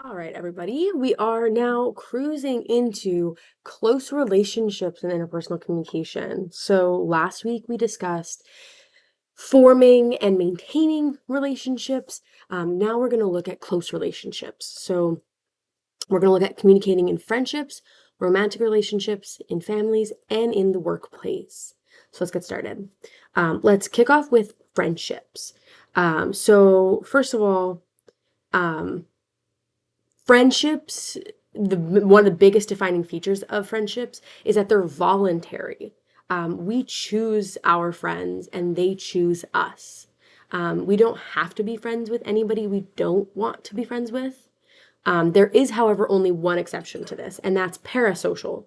All right, everybody. We are now cruising into close relationships and interpersonal communication. So last week we discussed forming and maintaining relationships. Now we're going to look at close relationships. So we're going to look at communicating in friendships, romantic relationships, in families, and in the workplace. So let's get started. Let's kick off with friendships. So first of all, um, friendships, one of the biggest defining features of friendships is that they're voluntary. We choose our friends and they choose us. We don't have to be friends with anybody we don't want to be friends with. There is, however, only one exception to this, and that's parasocial.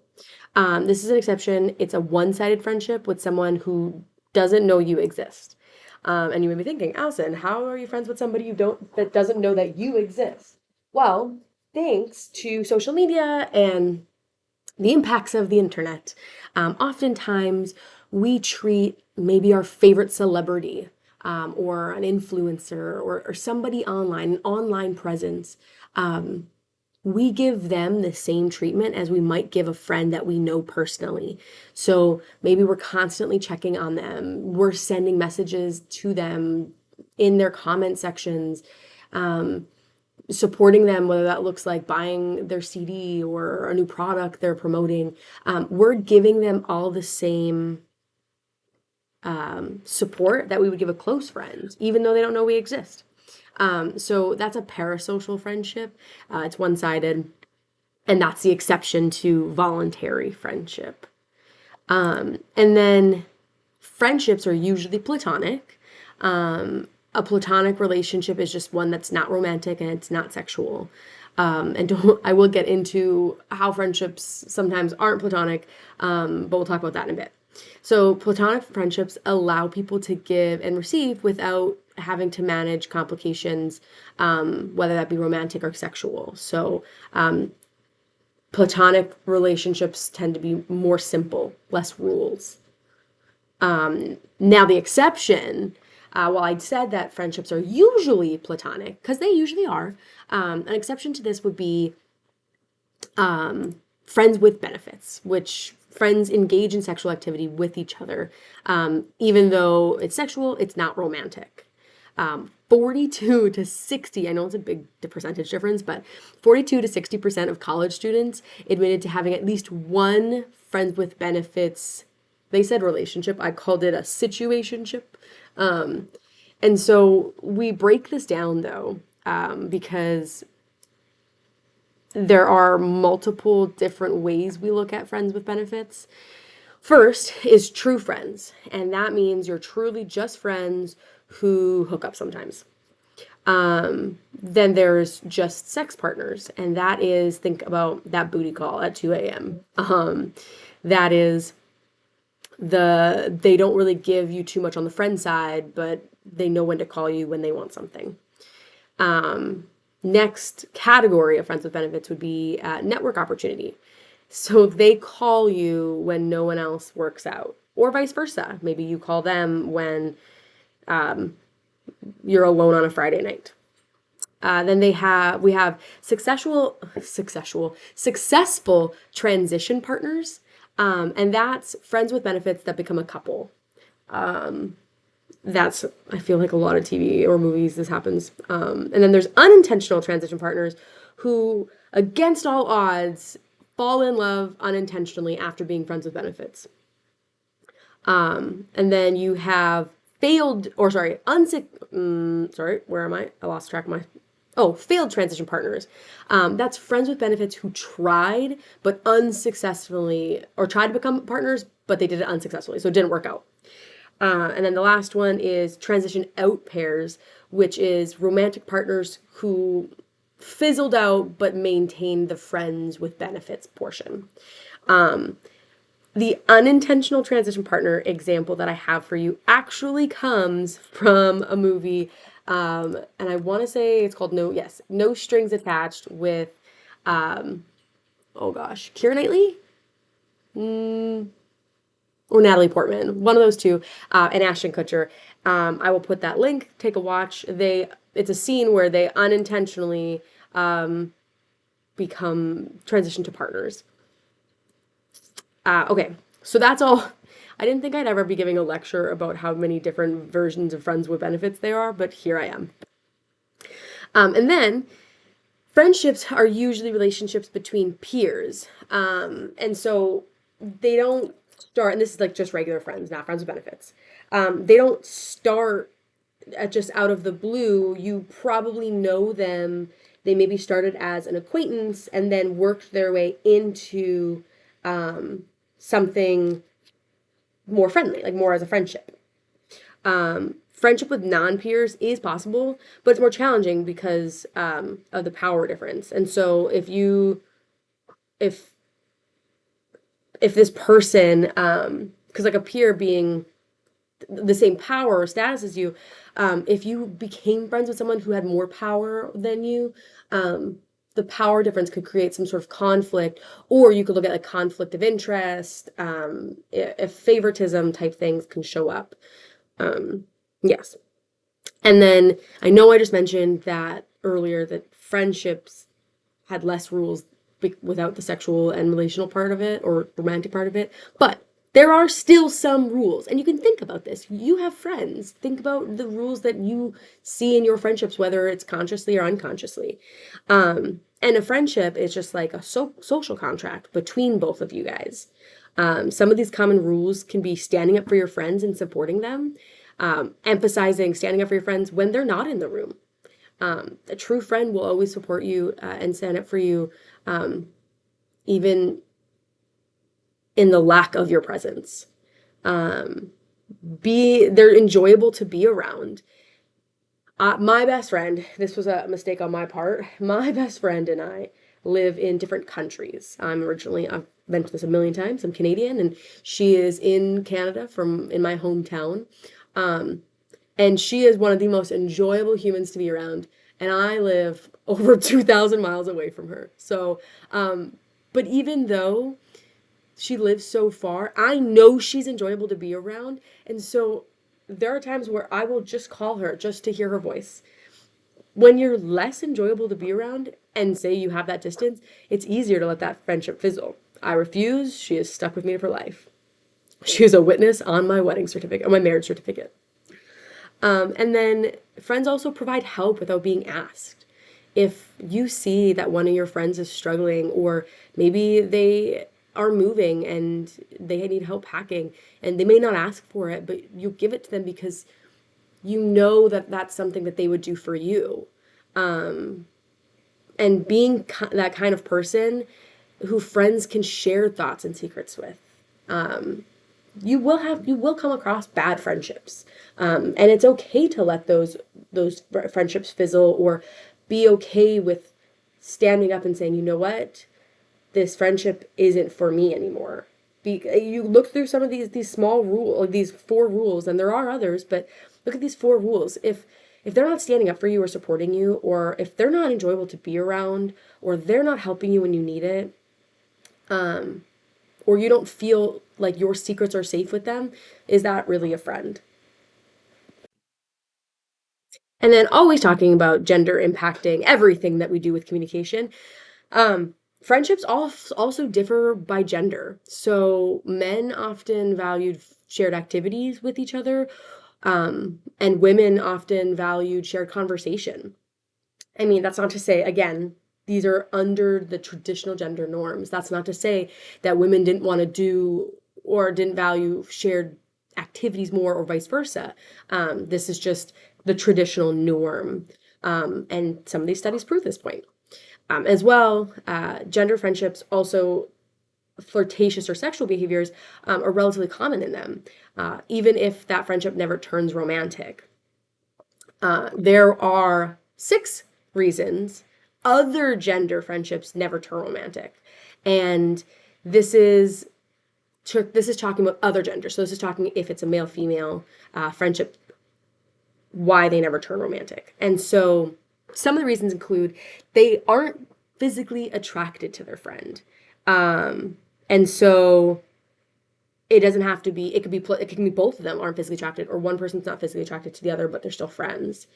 This is an exception. It's a one-sided friendship with someone who doesn't know you exist. And you may be thinking, Allison, how are you friends with somebody that doesn't know that you exist? Well, thanks to social media and the impacts of the internet, oftentimes we treat maybe our favorite celebrity or an influencer or somebody online, an online presence. We give them the same treatment as we might give a friend that we know personally. So maybe we're constantly checking on them. We're sending messages to them in their comment sections, supporting them, whether that looks like buying their CD or a new product they're promoting. We're giving them all the same support that we would give a close friend, even though they don't know we exist. So that's a parasocial friendship. It's one-sided, and that's the exception to voluntary friendship. And then friendships are usually platonic. A platonic relationship is just one that's not romantic and it's not sexual. I will get into how friendships sometimes aren't platonic, but we'll talk about that in a bit. So platonic friendships allow people to give and receive without having to manage complications, whether that be romantic or sexual. So platonic relationships tend to be more simple, less rules. Now the exception, while I said that friendships are usually platonic, because they usually are, an exception to this would be friends with benefits, which friends engage in sexual activity with each other. Even though it's sexual, it's not romantic. 42 to 60, I know it's a big percentage difference, but 42 to 60% of college students admitted to having at least one friends with benefits. They said relationship. I called it a situationship. And so we break this down though, because there are multiple different ways we look at friends with benefits. First is true friends, and that means you're truly just friends who hook up sometimes. Then there's just sex partners, and that is, think about that booty call at 2 a.m. That is they don't really give you too much on the friend side, but they know when to call you when they want something. Next category of friends with benefits would be network opportunity. So they call you when no one else works out, or vice versa. Maybe you call them when you're alone on a Friday night. Then we have successful transition partners, and that's friends with benefits that become a couple. That's, I feel like a lot of TV or movies this happens. And then there's unintentional transition partners who, against all odds, fall in love unintentionally after being friends with benefits. And then you have where am I? I lost track of failed transition partners. That's friends with benefits who tried but unsuccessfully, or tried to become partners, but they did it unsuccessfully, so it didn't work out. And then the last one is transition out pairs, which is romantic partners who fizzled out but maintained the friends with benefits portion. The unintentional transition partner example that I have for you actually comes from a movie, and I want to say it's called No Strings Attached with, Keira Knightley? Or Natalie Portman, one of those two, and Ashton Kutcher. I will put that link. Take a watch. It's a scene where they unintentionally become transition to partners. Okay, so that's all. I didn't think I'd ever be giving a lecture about how many different versions of friends with benefits there are, but here I am. And then friendships are usually relationships between peers. And so they don't start, and this is like just regular friends, not friends with benefits. They don't start just out of the blue. You probably know them. They maybe started as an acquaintance and then worked their way into something more friendly, like more as a friendship. Friendship with non-peers is possible, but it's more challenging because of the power difference. And so if if this person, because like a peer being the same power or status as you, if you became friends with someone who had more power than you, the power difference could create some sort of conflict, or you could look at like conflict of interest, if favoritism type things can show up. Yes. And then I know I just mentioned that earlier that friendships had less rules without the sexual and relational part of it or romantic part of it, but there are still some rules. And you can think about this. You have friends. Think about the rules that you see in your friendships, whether it's consciously or unconsciously. And a friendship is just like a social contract between both of you guys. Some of these common rules can be standing up for your friends and supporting them, emphasizing standing up for your friends when they're not in the room. A true friend will always support you and stand up for you, even in the lack of your presence. They're enjoyable to be around. My best friend, this was a mistake on my part. My best friend and I live in different countries. I've mentioned this a million times, I'm Canadian, and she is in Canada in my hometown. And she is one of the most enjoyable humans to be around. And I live over 2,000 miles away from her. So, but even though she lives so far, I know she's enjoyable to be around. And so there are times where I will just call her just to hear her voice. When you're less enjoyable to be around and say you have that distance, it's easier to let that friendship fizzle. I refuse. She is stuck with me for life. She is a witness on my wedding certificate, on my marriage certificate. And then friends also provide help without being asked. If you see that one of your friends is struggling, or maybe they are moving and they need help packing, and they may not ask for it, but you give it to them because you know that that's something that they would do for you. And being that kind of person who friends can share thoughts and secrets with. You will come across bad friendships, and it's okay to let those friendships fizzle, or be okay with standing up and saying, you know what, this friendship isn't for me anymore. You look through some of these small rules, these four rules, and there are others, but look at these four rules. If they're not standing up for you or supporting you, or if they're not enjoyable to be around, or they're not helping you when you need it, or you don't feel like your secrets are safe with them, is that really a friend? And then always talking about gender impacting everything that we do with communication. Friendships also differ by gender. So men often valued shared activities with each other, and women often valued shared conversation. I mean, that's not to say, again, these are under the traditional gender norms. That's not to say that women didn't want to do or didn't value shared activities more, or vice versa. This is just the traditional norm. And some of these studies prove this point. As well, gender friendships also flirtatious or sexual behaviors are relatively common in them, even if that friendship never turns romantic. There are 6 reasons other gender friendships never turn romantic, and this is this is talking about other genders. So this is talking if it's a male female friendship, why they never turn romantic. And so some of the reasons include they aren't physically attracted to their friend, and so it doesn't have to be. It can be both of them aren't physically attracted, or one person's not physically attracted to the other, but they're still friends.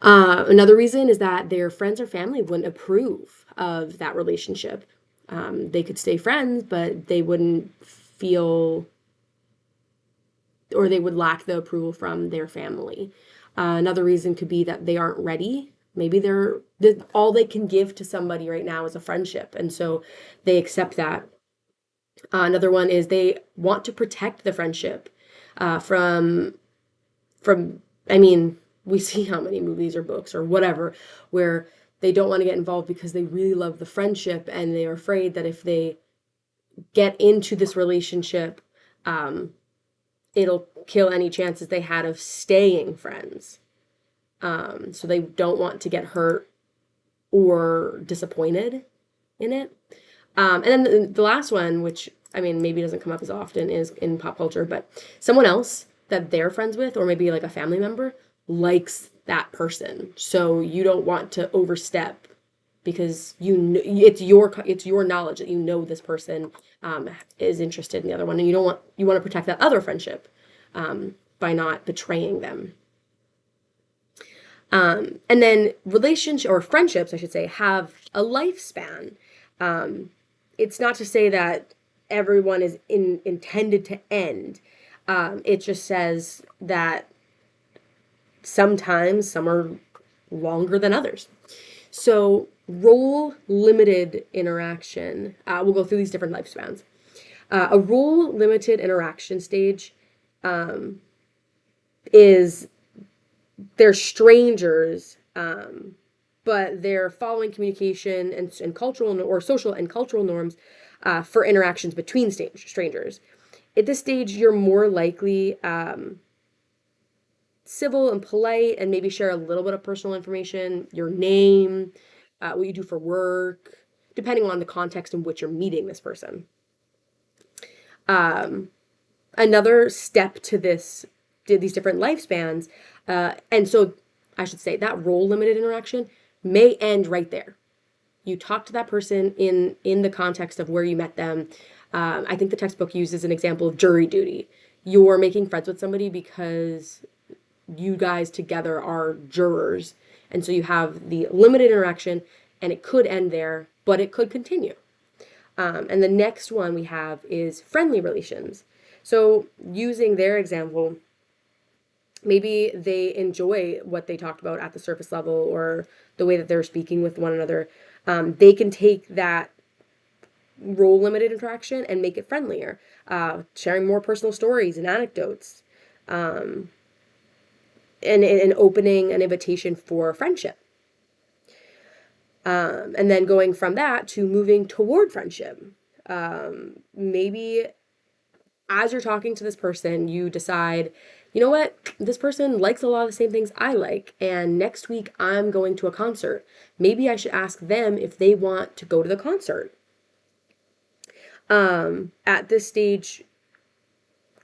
Another reason is that their friends or family wouldn't approve of that relationship. They could stay friends, but they wouldn't feel, or they would lack the approval from their family. Another reason could be that they aren't ready. Maybe all they can give to somebody right now is a friendship, and so they accept that. Another one is they want to protect the friendship from I mean, we see how many movies or books or whatever where they don't want to get involved because they really love the friendship and they're afraid that if they get into this relationship, um, it'll kill any chances they had of staying friends. So they don't want to get hurt or disappointed in it. And then the last one, which I mean, maybe doesn't come up as often, is in pop culture, but someone else that they're friends with, or maybe like a family member, likes that person. So you don't want to overstep because it's your knowledge that you know this person is interested in the other one, and you want to protect that other friendship by not betraying them. And then relationship or friendships, I should say, have a lifespan. It's not to say that everyone is intended to end. It just says that sometimes some are longer than others. So role limited interaction. We'll go through these different lifespans. A role limited interaction stage is they're strangers, but they're following communication and cultural or social and cultural norms for interactions between strangers. At this stage, you're more likely civil and polite and maybe share a little bit of personal information, your name, what you do for work, depending on the context in which you're meeting this person. Another step to these different lifespans, and so I should say that role limited interaction may end right there. You talk to that person in the context of where you met them. I think the textbook uses an example of jury duty. You're making friends with somebody because you guys together are jurors, and so you have the limited interaction, and it could end there, but it could continue. And the next one we have is friendly relations. So using their example, maybe they enjoy what they talked about at the surface level or the way that they're speaking with one another. They can take that role limited interaction and make it friendlier, sharing more personal stories and anecdotes, and opening an invitation for friendship. And then going from that to moving toward friendship. Maybe as you're talking to this person, you decide, you know what, this person likes a lot of the same things I like, and next week I'm going to a concert. Maybe I should ask them if they want to go to the concert. At this stage,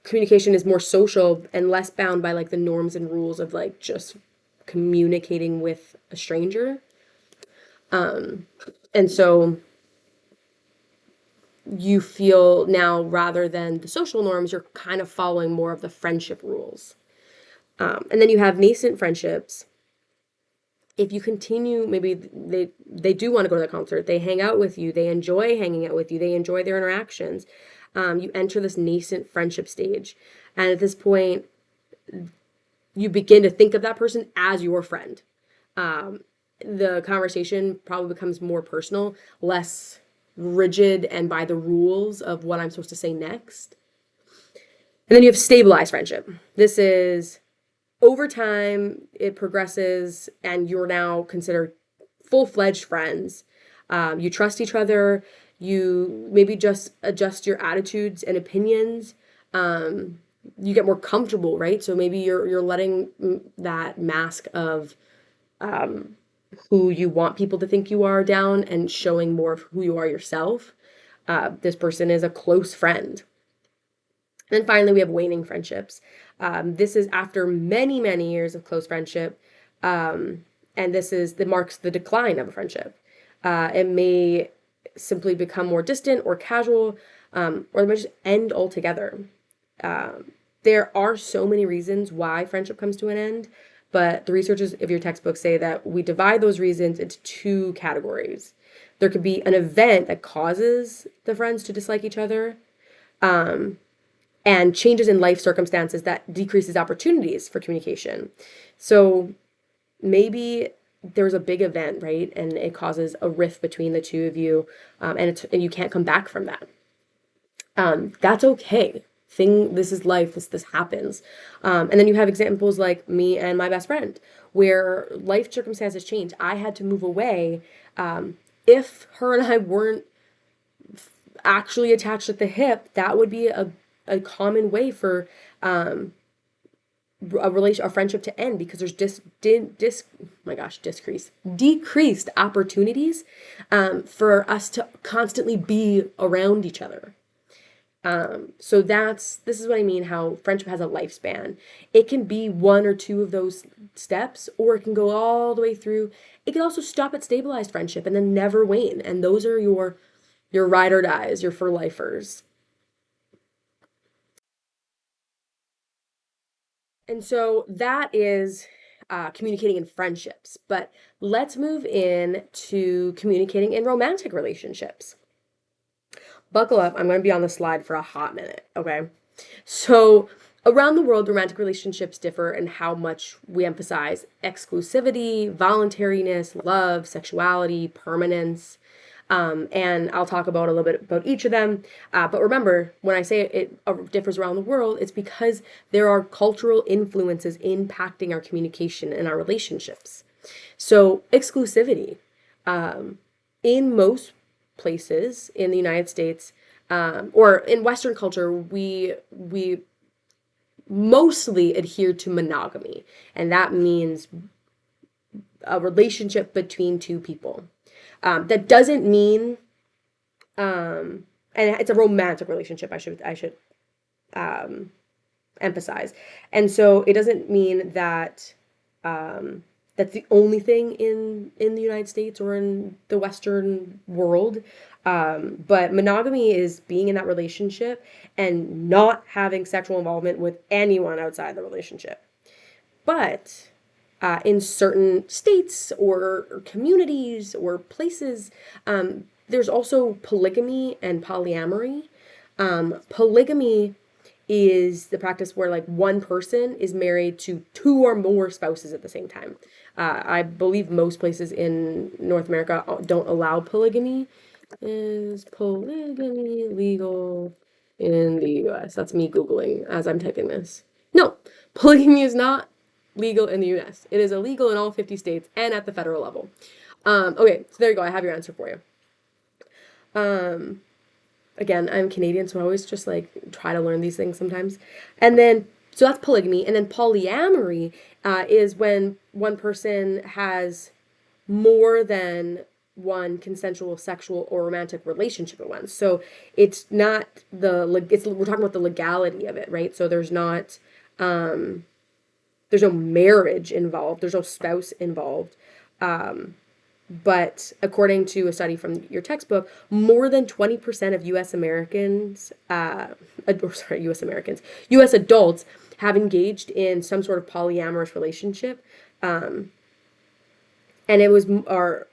communication is more social and less bound by like the norms and rules of like just communicating with a stranger. And so you feel now rather than the social norms, you're kind of following more of the friendship rules. And then you have nascent friendships. If you continue, maybe they do want to go to the concert, they hang out with you, they enjoy hanging out with you, they enjoy their interactions. You enter this nascent friendship stage, and at this point, you begin to think of that person as your friend. The conversation probably becomes more personal, less rigid and by the rules of what I'm supposed to say next. And then you have stabilized friendship. This is over time, it progresses, and you're now considered full-fledged friends. You trust each other. You maybe just adjust your attitudes and opinions. You get more comfortable, right? So maybe you're letting that mask of who you want people to think you are down and showing more of who you are yourself. This person is a close friend. And then finally, we have waning friendships. This is after many, many years of close friendship, and that marks the decline of a friendship. It may simply become more distant or casual, or it might just end altogether. There are so many reasons why friendship comes to an end. but the researchers of your textbook say that we divide those reasons into two categories. There could be an event that causes the friends to dislike each other, and changes in life circumstances that decreases opportunities for communication. So maybe there's a big event, right? And it causes a rift between the two of you, and you can't come back from that. That's okay. This is life. This happens. And then you have examples like me and my best friend, where life circumstances change. I had to move away. If her and I weren't actually attached at the hip, that would be a common way for a friendship to end, because there's decreased opportunities for us to constantly be around each other. So this is what I mean, how friendship has a lifespan. It can be one or two of those steps, or it can go all the way through. It can also stop at stabilized friendship and then never wane. And those are your ride or dies, your for lifers. And so that is communicating in friendships. But let's move in to communicating in romantic relationships. Buckle up, I'm going to be on the slide for a hot minute, okay? So, around the world, romantic relationships differ in how much we emphasize exclusivity, voluntariness, love, sexuality, permanence. And I'll talk about a little bit about each of them. But remember, when I say it differs around the world, it's because there are cultural influences impacting our communication and our relationships. So, exclusivity. In most places in the United States, or in Western culture, we mostly adhere to monogamy, and that means a relationship between two people. That doesn't mean, and it's a romantic relationship. I should emphasize, and so it doesn't mean that that's the only thing in the United States or in the Western world. But monogamy is being in that relationship and not having sexual involvement with anyone outside the relationship. But in certain states or communities or places, there's also polygamy and polyamory. Polygamy is the practice where like one person is married to two or more spouses at the same time. I believe most places in North America don't allow polygamy. Is polygamy legal in the US? That's me Googling as I'm typing this. No, polygamy is not legal in the US. It is illegal in all 50 states and at the federal level. Okay, so there you go. I have your answer for you. Again, I'm Canadian, so I always just like try to learn these things sometimes. And then, so that's polygamy. And then polyamory is when one person has more than one consensual sexual or romantic relationship at once. So it's not we're talking about the legality of it, right? So there's no marriage involved, there's no spouse involved. But according to a study from your textbook, more than 20% of U.S. Americans, U.S. adults have engaged in some sort of polyamorous relationship, and it was, or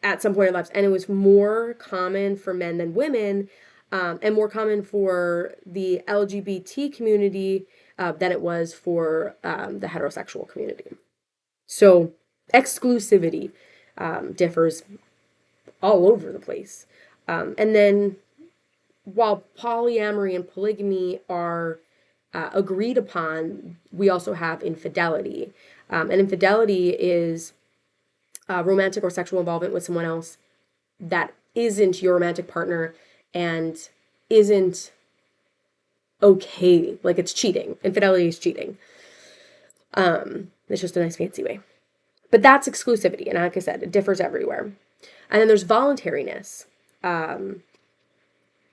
at some point in their lives, and it was more common for men than women, and more common for the LGBT community than it was for the heterosexual community. So exclusivity differs all over the place. And then while polyamory and polygamy are agreed upon, we also have infidelity. And infidelity is romantic or sexual involvement with someone else that isn't your romantic partner and isn't okay. Like, it's cheating. Infidelity is cheating. It's just a nice fancy way. But that's exclusivity, and like I said, it differs everywhere. And then there's voluntariness.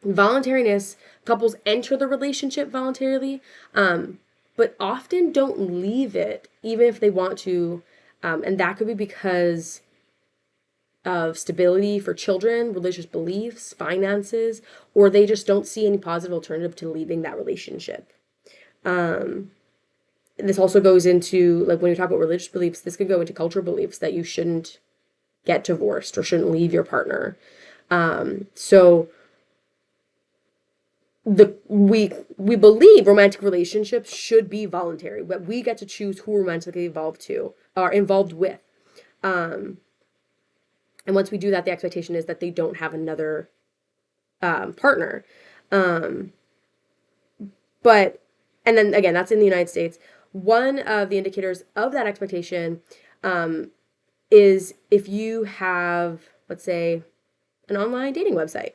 Voluntariness, couples enter the relationship voluntarily, but often don't leave it, even if they want to. And that could be because of stability for children, religious beliefs, finances, or they just don't see any positive alternative to leaving that relationship. this also goes into, like, when you talk about religious beliefs, this could go into cultural beliefs that you shouldn't get divorced or shouldn't leave your partner. So we believe romantic relationships should be voluntary, but we get to choose who romantically involved with. And once we do that, the expectation is that they don't have another partner. But, and then again, that's in the United States. One of the indicators of that expectation is if you have, let's say, an online dating website,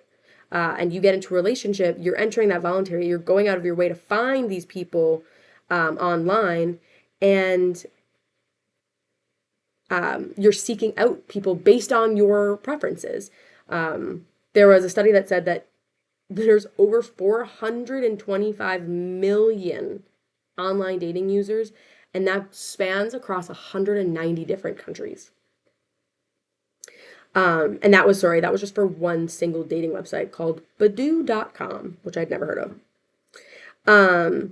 and you get into a relationship, you're entering that voluntary, you're going out of your way to find these people online, and you're seeking out people based on your preferences. There was a study that said that there's over 425 million online dating users, and that spans across 190 different countries. And that was just for one single dating website called Badoo.com, which I'd never heard of.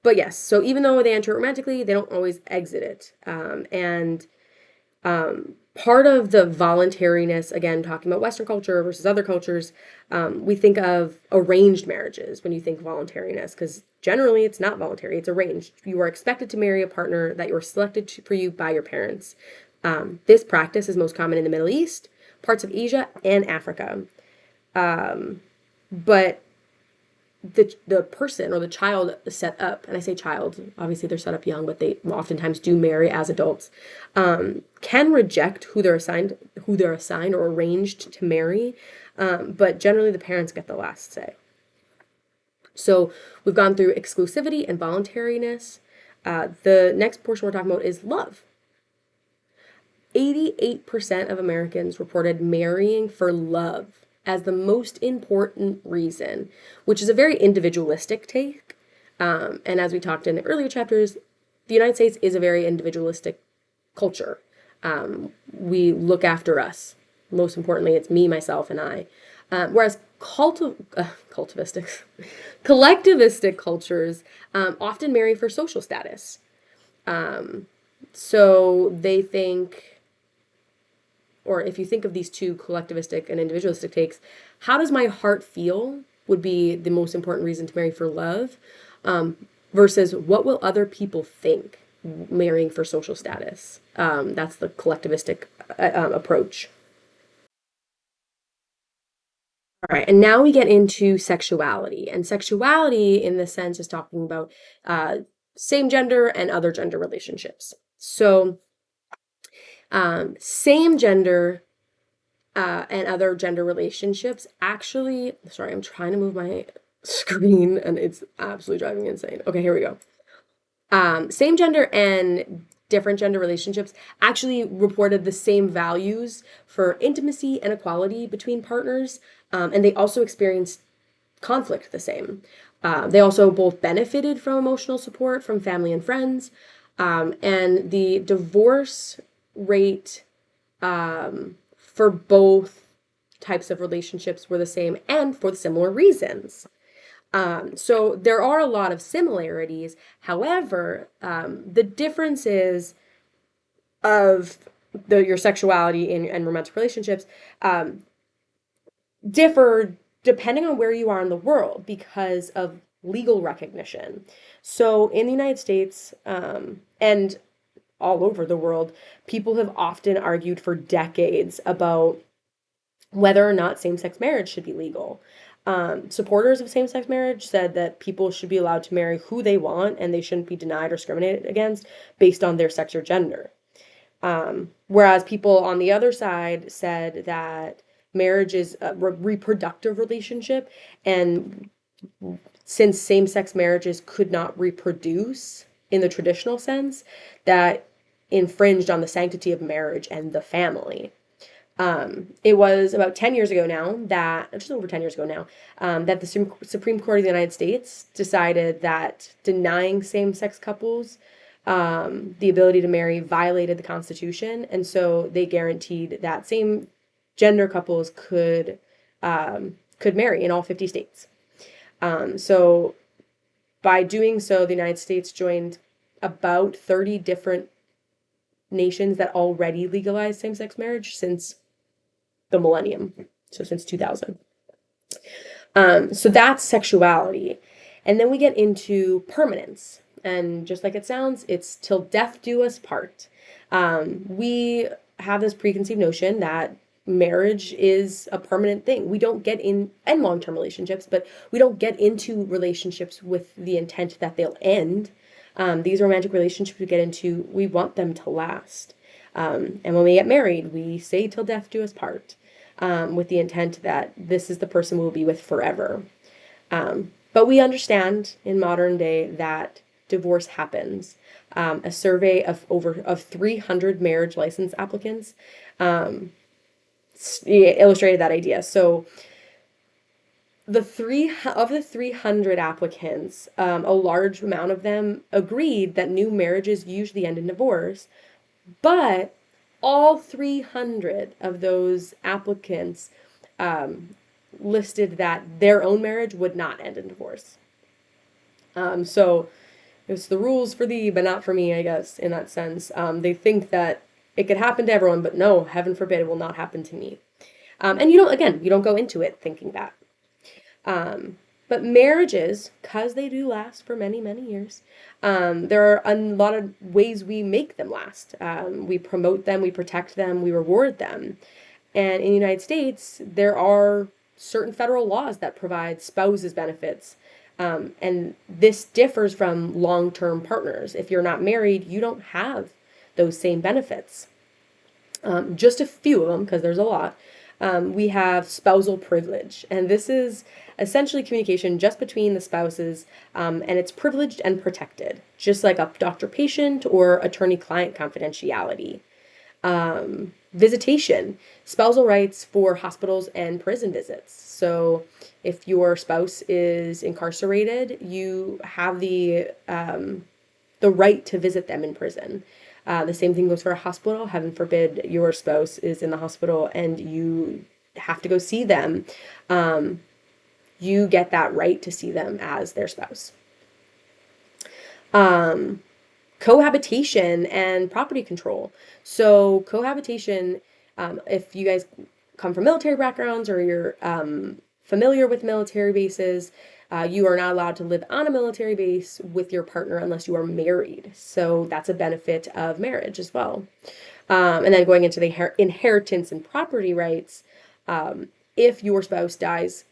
But yes, so even though they enter it romantically, they don't always exit it. And part of the voluntariness, again, talking about Western culture versus other cultures, we think of arranged marriages when you think voluntariness, because generally it's not voluntary, it's arranged. You are expected to marry a partner that you're selected for you by your parents. This practice is most common in the Middle East, parts of Asia, and Africa. But the person or the child set up, and I say child, obviously they're set up young, but they oftentimes do marry as adults, can reject who they're assigned or arranged to marry, but generally the parents get the last say. So we've gone through exclusivity and voluntariness. The next portion we're talking about is love. 88% of Americans reported marrying for love as the most important reason, which is a very individualistic take. And as we talked in the earlier chapters, the United States is a very individualistic culture. We look after us. Most importantly, it's me, myself, and I. Whereas collectivistic cultures often marry for social status. So they think, or if you think of these two collectivistic and individualistic takes, how does my heart feel would be the most important reason to marry for love, versus what will other people think, marrying for social status. That's the collectivistic approach. All right, and now we get into sexuality. And sexuality, in this sense, is talking about same gender and other gender relationships. So, same gender and other gender relationships actually, sorry, I'm trying to move my screen and it's absolutely driving me insane. Okay, here we go. Same gender and different gender relationships actually reported the same values for intimacy and equality between partners, and they also experienced conflict the same. They also both benefited from emotional support from family and friends, and the divorce rate for both types of relationships were the same and for the similar reasons. So there are a lot of similarities. However, the differences of your sexuality and romantic relationships differ depending on where you are in the world because of legal recognition. So in the United States, and all over the world, people have often argued for decades about whether or not same-sex marriage should be legal. Supporters of same-sex marriage said that people should be allowed to marry who they want and they shouldn't be denied or discriminated against based on their sex or gender. Whereas people on the other side said that marriage is a reproductive relationship, and since same-sex marriages could not reproduce in the traditional sense, that infringed on the sanctity of marriage and the family. It was about 10 years ago now just over 10 years ago now, that the Supreme Court of the United States decided that denying same-sex couples the ability to marry violated the Constitution, and so they guaranteed that same gender couples could marry in all 50 states. So by doing so, the United States joined about 30 different nations that already legalized same-sex marriage since the millennium, so since 2000. So that's sexuality. And then we get into permanence. And just like it sounds, it's till death do us part. We have this preconceived notion that marriage is a permanent thing. We don't get in, and long-term relationships, but we don't get into relationships with the intent that they'll end. These romantic relationships we get into, we want them to last. And when we get married, we say till death do us part, with the intent that this is the person we'll be with forever. But we understand in modern day that divorce happens. A survey of 300 marriage license applicants illustrated that idea. So the 300 applicants, a large amount of them agreed that new marriages usually end in divorce, but all 300 of those applicants listed that their own marriage would not end in divorce. So it's the rules for thee, but not for me, I guess, in that sense. They think that it could happen to everyone, but no, heaven forbid, it will not happen to me. And you don't go into it thinking that. But marriages, because they do last for many, many years, there are a lot of ways we make them last. We promote them, we protect them, we reward them. And in the United States, there are certain federal laws that provide spouses benefits. And this differs from long-term partners. If you're not married, you don't have those same benefits. Just a few of them, because there's a lot. We have spousal privilege, and this is essentially communication just between the spouses, and it's privileged and protected, just like a doctor-patient or attorney-client confidentiality. Visitation, spousal rights for hospitals and prison visits. So if your spouse is incarcerated, you have the right to visit them in prison. The same thing goes for a hospital. Heaven forbid your spouse is in the hospital and you have to go see them. You get that right to see them as their spouse. Cohabitation and property control. So cohabitation, if you guys come from military backgrounds or you're familiar with military bases, you are not allowed to live on a military base with your partner unless you are married. So that's a benefit of marriage as well. And then going into the inheritance and property rights, if your spouse dies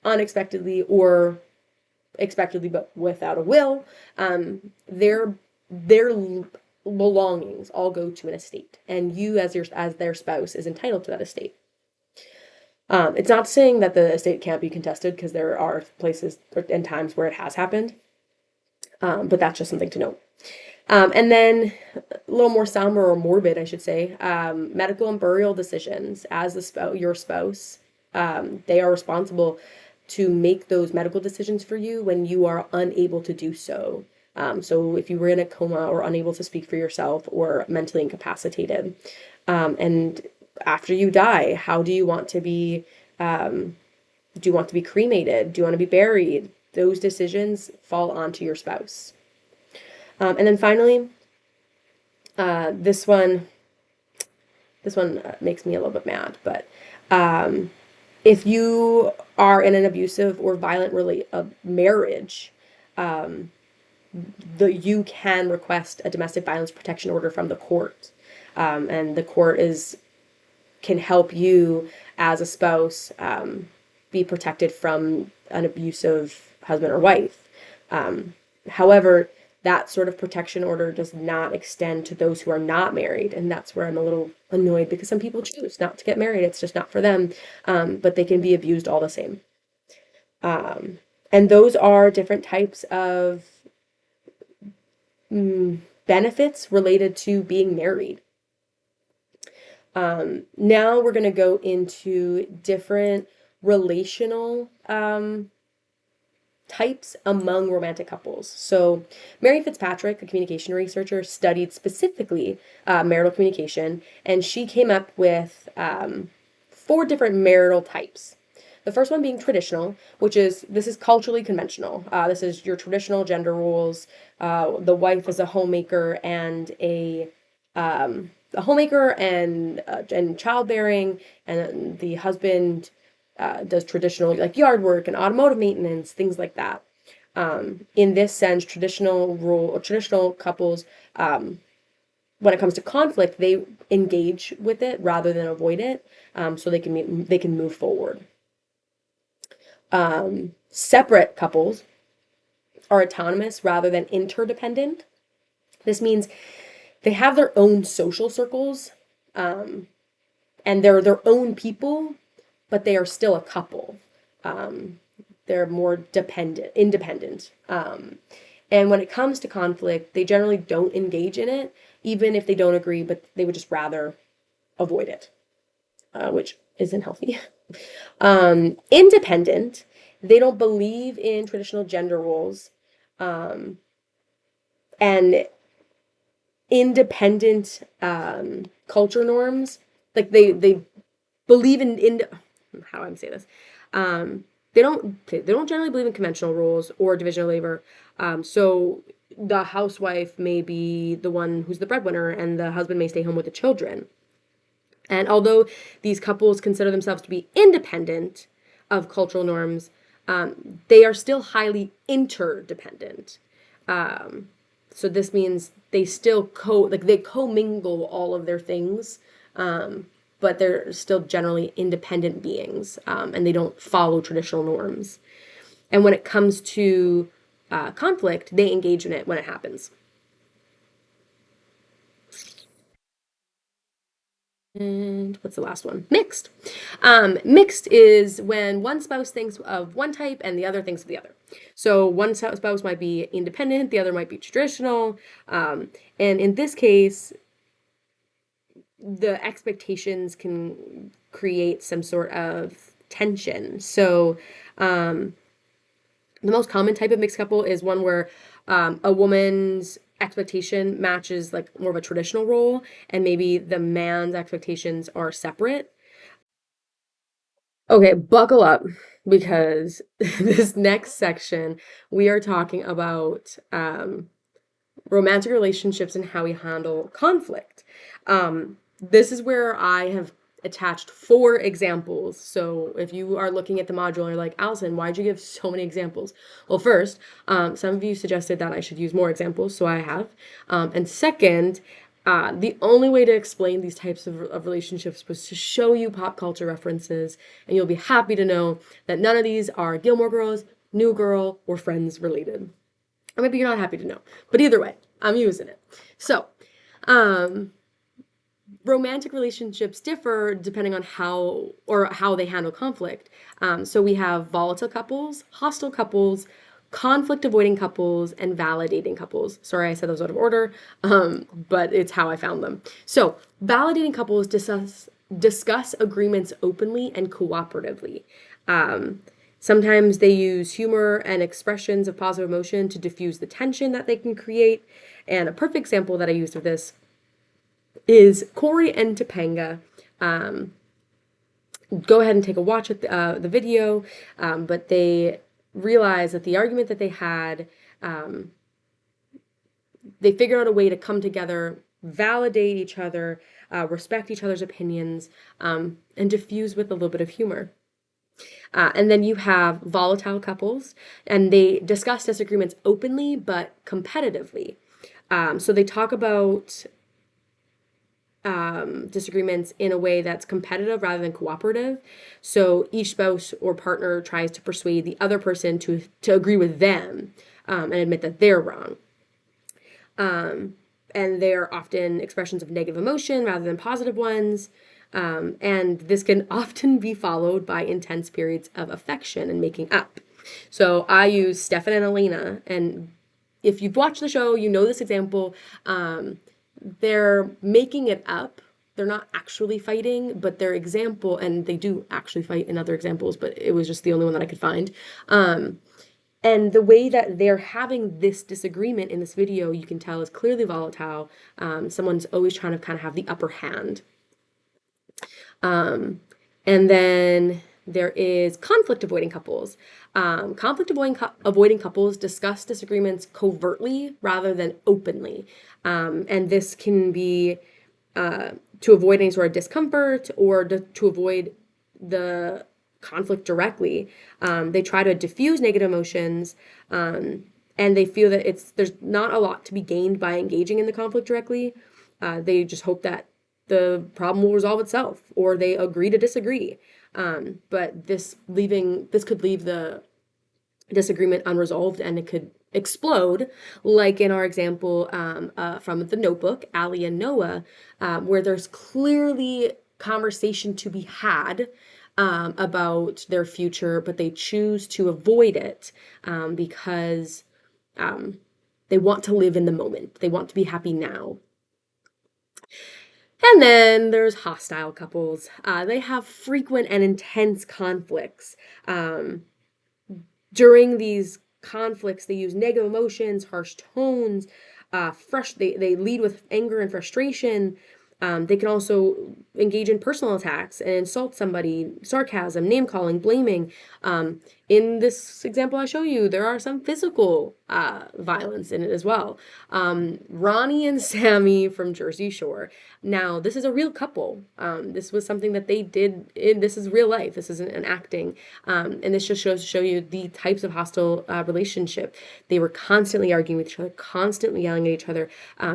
unexpectedly or expectedly but without a will, their belongings all go to an estate, and you as their spouse is entitled to that estate. It's not saying that the estate can't be contested, because there are places and times where it has happened, but that's just something to note. And then a little more somber or morbid, I should say, medical and burial decisions. As your spouse, they are responsible to make those medical decisions for you when you are unable to do so. So if you were in a coma or unable to speak for yourself or mentally incapacitated, and after you die, how do you want to be, do you want to be cremated? Do you want to be buried? Those decisions fall onto your spouse. And then finally, this one makes me a little bit mad, but if you are in an abusive or violent marriage, you can request a domestic violence protection order from the court, and the court can help you as a spouse be protected from an abusive husband or wife. However, that sort of protection order does not extend to those who are not married, and that's where I'm a little annoyed, because some people choose not to get married. It's just not for them, but they can be abused all the same. And those are different types of benefits related to being married. Now we're going to go into different relational types among romantic couples. So Mary Fitzpatrick, a communication researcher, studied specifically marital communication, and she came up with 4 different marital types. The first one being traditional, which is this is culturally conventional. This is your traditional gender roles. The wife is a homemaker and childbearing, and the husband does traditional like yard work and automotive maintenance, things like that. In this sense, traditional couples, when it comes to conflict, they engage with it rather than avoid it, so they can move forward. Separate couples are autonomous rather than interdependent. This means they have their own social circles, and they're their own people, but they are still a couple. They're more independent. And when it comes to conflict, they generally don't engage in it, even if they don't agree, but they would just rather avoid it, which isn't healthy. Independent, they don't believe in traditional gender roles, and independent culture norms. Like they believe in how do I say this? They don't generally believe in conventional roles or division of labor. So the housewife may be the one who's the breadwinner, and the husband may stay home with the children. And although these couples consider themselves to be independent of cultural norms, they are still highly interdependent. So this means they still they commingle all of their things, but they're still generally independent beings, and they don't follow traditional norms. And when it comes to conflict, they engage in it when it happens. And what's the last one? Mixed. Mixed is when one spouse thinks of one type and the other thinks of the other. So one spouse might be independent, the other might be traditional. And in this case, the expectations can create some sort of tension. So the most common type of mixed couple is one where a woman's expectation matches like more of a traditional role, and maybe the man's expectations are separate. Okay, buckle up because this next section we are talking about romantic relationships and how we handle conflict. This is where I have attached 4 examples. So if you are looking at the module and you're like, Allison, why'd you give so many examples? Well, first, some of you suggested that I should use more examples, so I have. And second, the only way to explain these types of relationships was to show you pop culture references, and you'll be happy to know that none of these are Gilmore Girls, New Girl, or Friends related. Or maybe you're not happy to know. But either way, I'm using it. So, romantic relationships differ depending on how they handle conflict. So we have volatile couples, hostile couples, conflict avoiding couples, and validating couples. Sorry, I said those out of order, but it's how I found them. So validating couples discuss agreements openly and cooperatively. Sometimes they use humor and expressions of positive emotion to diffuse the tension that they can create. And a perfect example that I used of this is Corey and Topanga. Go ahead and take a watch at the video, but they realized that the argument that they had, they figured out a way to come together, validate each other, respect each other's opinions, and diffuse with a little bit of humor. And then you have volatile couples, and they discuss disagreements openly but competitively. So they talk about disagreements in a way that's competitive rather than cooperative. So each spouse or partner tries to persuade the other person to agree with them, and admit that they're wrong. And they're often expressions of negative emotion rather than positive ones. And this can often be followed by intense periods of affection and making up. So I use Stefan and Elena, and if you've watched the show, you know this example. They're making it up. They're not actually fighting, but their example, and they do actually fight in other examples, but it was just the only one that I could find. And the way that they're having this disagreement in this video, you can tell is clearly volatile. Someone's always trying to kind of have the upper hand. And then There is conflict avoiding couples. Avoiding couples discuss disagreements covertly rather than openly. And this can be to avoid any sort of discomfort or to avoid the conflict directly. They try to diffuse negative emotions, and they feel that there's not a lot to be gained by engaging in the conflict directly. They just hope that the problem will resolve itself, or they agree to disagree. But this could leave the disagreement unresolved, and it could explode, like in our example from the Notebook, Allie and Noah, where there's clearly conversation to be had about their future, but they choose to avoid it because they want to live in the moment. They want to be happy now. And then there's hostile couples. They have frequent and intense conflicts. During these conflicts, they use negative emotions, harsh tones, they lead with anger and frustration. They can also engage in personal attacks and insult somebody, sarcasm, name calling, blaming. In this example I show you, there are some physical violence in it as well. Ronnie and Sammy from Jersey Shore. Now, this is a real couple. This was something that they did. This is real life. This isn't an acting. And this just goes to show you the types of hostile relationship. They were constantly arguing with each other, constantly yelling at each other,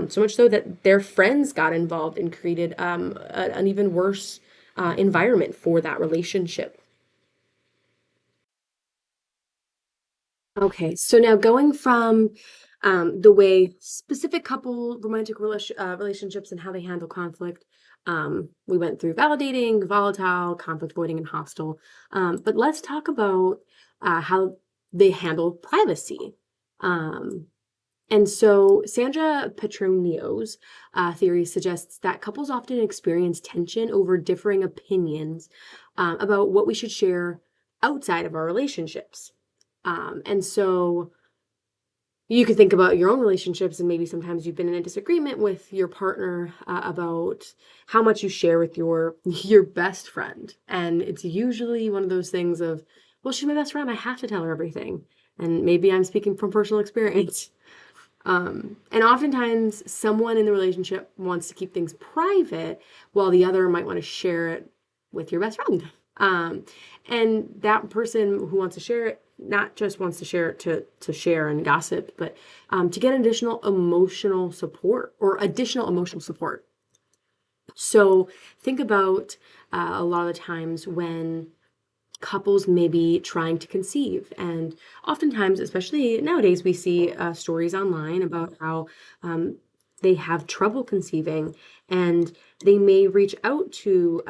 so much so that their friends got involved and created an even worse environment for that relationship. Okay, so now going from the way specific couple relationships and how they handle conflict, we went through validating, volatile, conflict avoiding, and hostile. But let's talk about how they handle privacy. Um, and so Sandra Petronio's theory suggests that couples often experience tension over differing opinions about what we should share outside of our relationships. And so you could think about your own relationships, and maybe sometimes you've been in a disagreement with your partner about how much you share with your your best friend. And it's usually one of those things of, well, she's my best friend, I have to tell her everything. And maybe I'm speaking from personal experience. And oftentimes, someone in the relationship wants to keep things private, while the other might want to share it with your best friend. Um, and that person who wants to share it not just wants to share it to share and gossip, but to get additional emotional support. So think about a lot of the times when couples may be trying to conceive. And oftentimes, especially nowadays, we see stories online about how they have trouble conceiving, and they may reach out to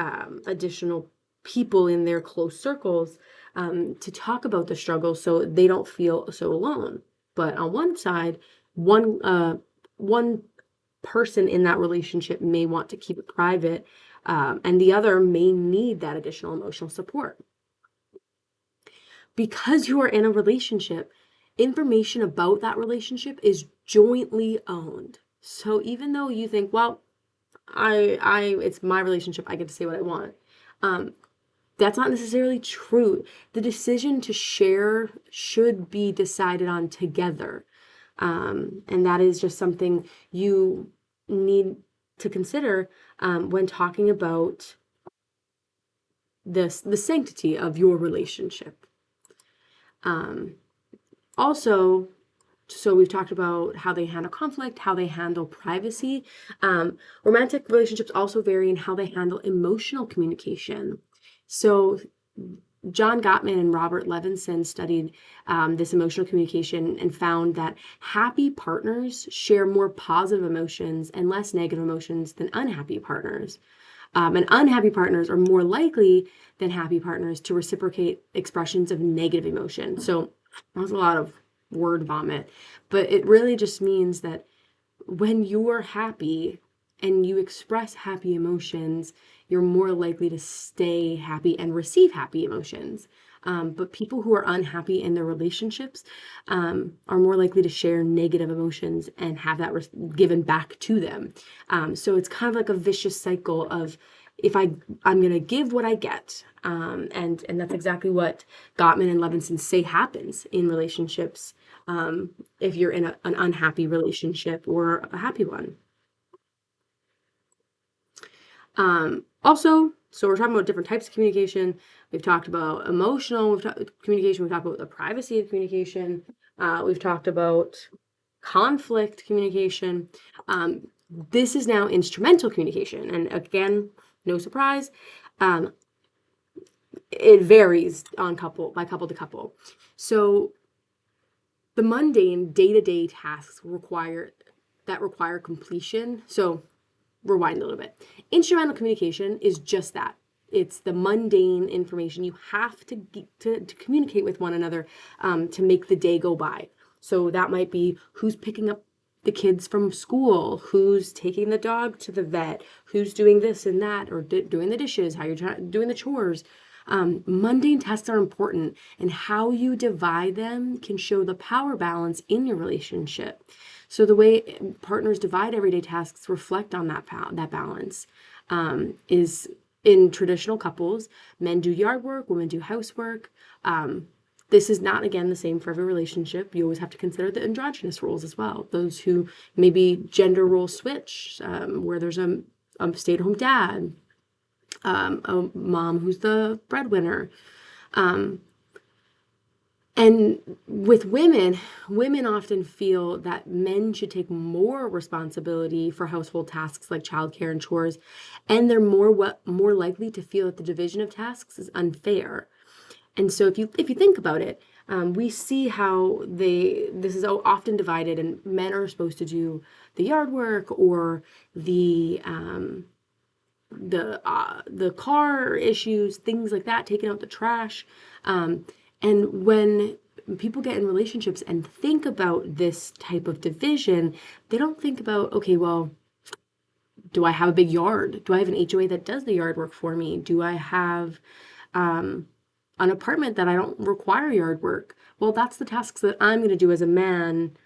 additional people in their close circles to talk about the struggle so they don't feel so alone. But on one side, one person in that relationship may want to keep it private, and the other may need that additional emotional support. Because you are in a relationship, information about that relationship is jointly owned. So even though you think, well, it's my relationship, I get to say what I want. Um, that's not necessarily true. The decision to share should be decided on together. And that is just something you need to consider when talking about the sanctity of your relationship. Um, Also, so we've talked about how they handle conflict, how they handle privacy. Romantic relationships also vary in how they handle emotional communication. So John Gottman and Robert Levinson studied this emotional communication and found that happy partners share more positive emotions and less negative emotions than unhappy partners. And unhappy partners are more likely than happy partners to reciprocate expressions of negative emotion. So that was a lot of word vomit, but it really just means that when you're happy and you express happy emotions, you're more likely to stay happy and receive happy emotions. But people who are unhappy in their relationships are more likely to share negative emotions and have that given back to them. So it's kind of like a vicious cycle of if I'm going to give what I get. And that's exactly what Gottman and Levinson say happens in relationships, if you're in an unhappy relationship or a happy one. Also, so we're talking about different types of communication. We've talked about emotional communication. We've talked about the privacy of communication. We've talked about conflict communication. This is now instrumental communication. And again, no surprise, it varies on couple to couple. So the mundane day-to-day tasks require completion. So rewind a little bit. Instrumental communication is just that. It's the mundane information you have to communicate with one another, to make the day go by. So that might be who's picking up the kids from school, who's taking the dog to the vet, who's doing this and that, or doing the dishes, how you're doing the chores. Mundane tasks are important, and how you divide them can show the power balance in your relationship. So the way partners divide everyday tasks reflect on that balance. Is in traditional couples, men do yard work, women do housework. This is not, again, the same for every relationship. You always have to consider the androgynous roles as well. Those who maybe gender role switch, where there's a stay-at-home dad, a mom who's the breadwinner. And with women often feel that men should take more responsibility for household tasks like childcare and chores, and they're more likely to feel that the division of tasks is unfair. And so if you think about it, we see how this is often divided, and men are supposed to do the yard work or the car issues, things like that, taking out the trash. And when people get in relationships and think about this type of division, they don't think about, okay, well, do I have a big yard? Do I have an HOA that does the yard work for me? Do I have an apartment that I don't require yard work? Well, that's the tasks that I'm going to do as a man,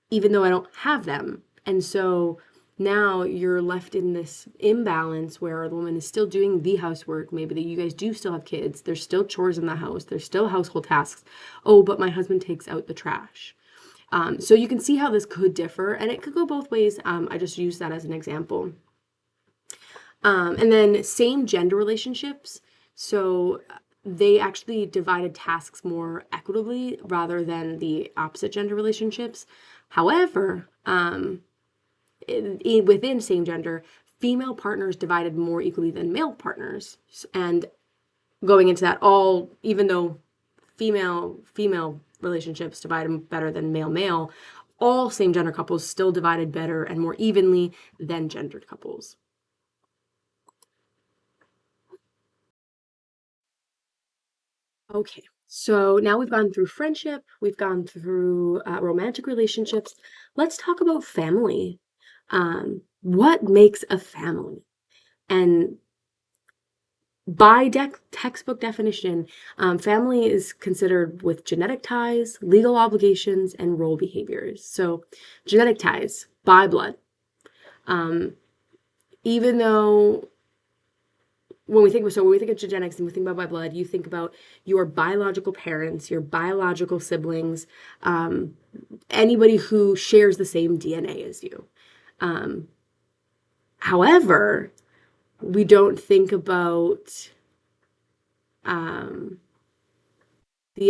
even though I don't have them. And so now you're left in this imbalance where the woman is still doing the housework. Maybe that you guys do still have kids. There's still chores in the house. There's still household tasks. Oh, but my husband takes out the trash. So you can see how this could differ, and it could go both ways. I just use that as an example. And then same gender relationships. So they actually divided tasks more equitably rather than the opposite gender relationships. However, within same gender, female partners divided more equally than male partners. And going into that, even though female relationships divided better than male, all same gender couples still divided better and more evenly than gendered couples. Okay, so now we've gone through friendship, we've gone through romantic relationships. Let's talk about family. What makes a family? And by textbook definition, family is considered with genetic ties, legal obligations, and role behaviors. So, genetic ties by blood. Even though when we think of genetics and we think about by blood, you think about your biological parents, your biological siblings, anybody who shares the same DNA as you. However, we don't think about the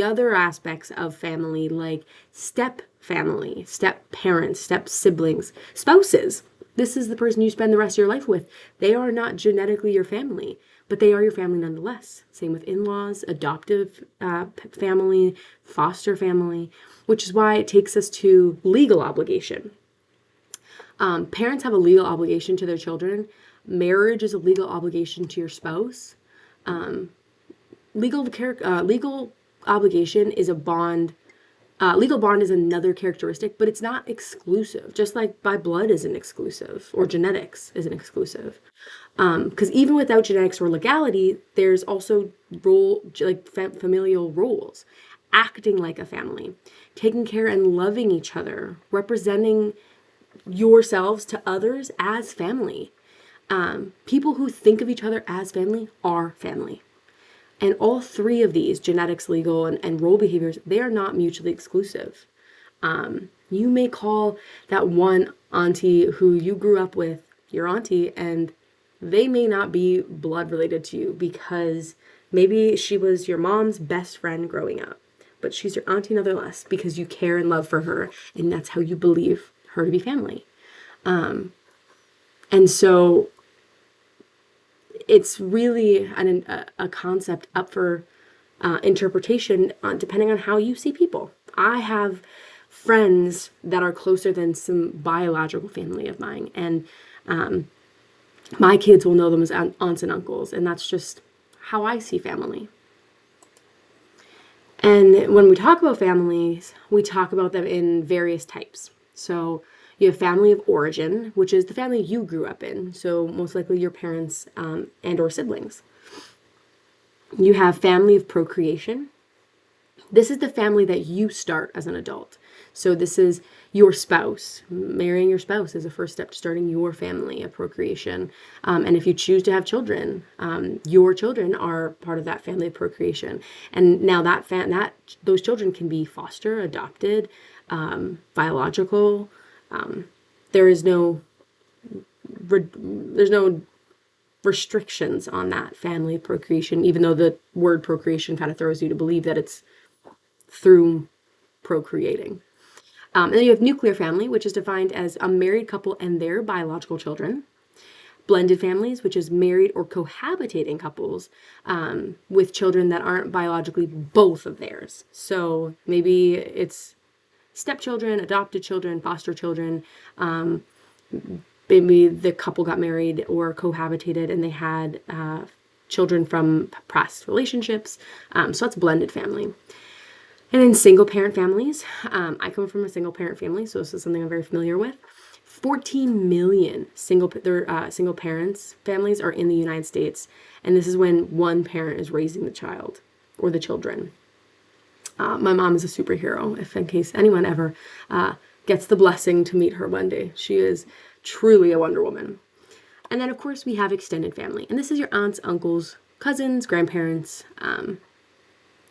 other aspects of family, like step family, step parents, step siblings, spouses. This is the person you spend the rest of your life with. They are not genetically your family, but they are your family nonetheless. Same with in-laws, adoptive family, foster family, which is why it takes us to legal obligation. Parents have a legal obligation to their children. Marriage is a legal obligation to your spouse. Legal obligation is a bond. Legal bond is another characteristic, but it's not exclusive. Just like by blood isn't exclusive, or genetics isn't exclusive. Because even without genetics or legality, there's also familial roles, acting like a family, taking care and loving each other, representing yourselves to others as family. People who think of each other as family are family. And all three of these, genetics, legal, and role behaviors, they are not mutually exclusive. You may call that one auntie who you grew up with your auntie, and they may not be blood related to you because maybe she was your mom's best friend growing up, but she's your auntie nonetheless because you care and love for her, and that's how you believe her to be family. And so it's really a concept up for interpretation depending on how you see people. I have friends that are closer than some biological family of mine, and my kids will know them as aunts and uncles, and that's just how I see family. And when we talk about families, we talk about them in various types. So you have family of origin, which is the family you grew up in, so most likely your parents and or siblings. You have family of procreation. This is the family that you start as an adult. So this is your spouse. Marrying your spouse is a first step to starting your family of procreation. And if you choose to have children, your children are part of that family of procreation. And now those children can be foster, adopted, biological. There is no there's no restrictions on that family procreation, even though the word procreation kind of throws you to believe that it's through procreating. And then you have nuclear family, which is defined as a married couple and their biological children. Blended families, which is married or cohabitating couples with children that aren't biologically both of theirs. So maybe it's stepchildren, adopted children, foster children. Maybe the couple got married or cohabitated and they had children from past relationships. So that's blended family. And in single parent families, I come from a single parent family, so this is something I'm very familiar with. 14 million single parents families are in the United States, and this is when one parent is raising the child or the children. My mom is a superhero, if in case anyone ever gets the blessing to meet her one day. She is truly a Wonder Woman. And then, of course, we have extended family, and this is your aunts, uncles, cousins, grandparents,